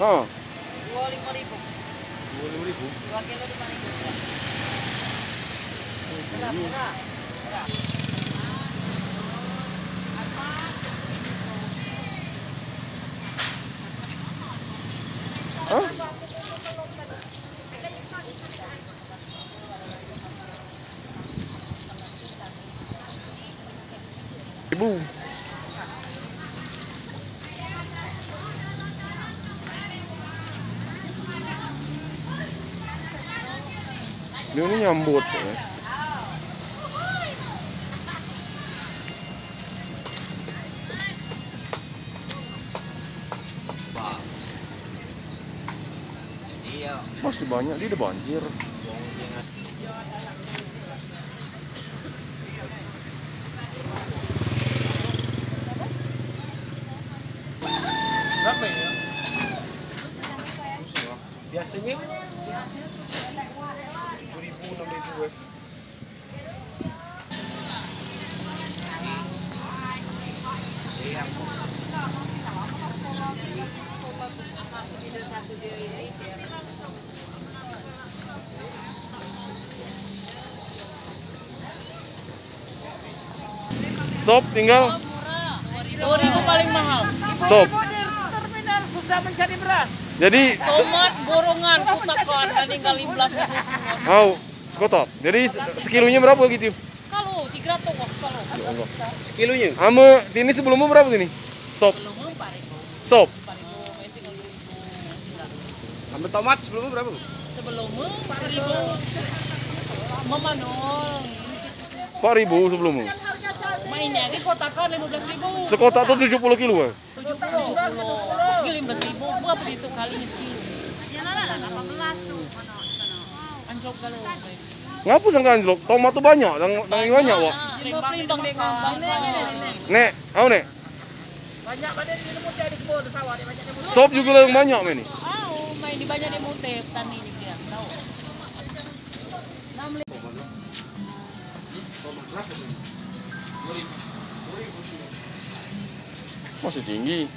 Oh. 25.000. 25.000. 2 kilo 5.000. Murah, murah. Murah. Hah? Ibu. Dia ini nyambut ya. Masih banyak, dia udah banjir. Berapa ya? Biasanya 7.000, 6.000 ya. Sop tinggal 2.000 paling mahal. sop. Terminal susah mencari beras. Jadi Tomat borongan kutakan tinggal 15.000. sekotak. Jadi sekilonya berapa gitu? Kalau 300 kalau. Ya Allah. Sekilonya? Ame ini sebelumnya berapa gini? Sop. Belum 4.000. Sop. 4.000 tinggal 2.000. Ambil tomat sebelumnya berapa? Sebelumnya 1.000. Memanol. 4.000 sebelumnya. Mainnya di kotakan 15.000. Sekotak tuh 70 kilo ya? 70. Kilo 15.000. Berapa itu kalinya sekilo? Ya lah 18 tuh. Anjlok kalau. Ngapa sangka anjlok? Tomat tuh banyak, dan banyak wak. Pelimbang dengan bangka. Nek, nek. Banyak banget di rumah jadi kebun sawah di banyak di Sop juga yang banyak ini. main di banyak di mute tani ini dia. Tahu. Masih tinggi.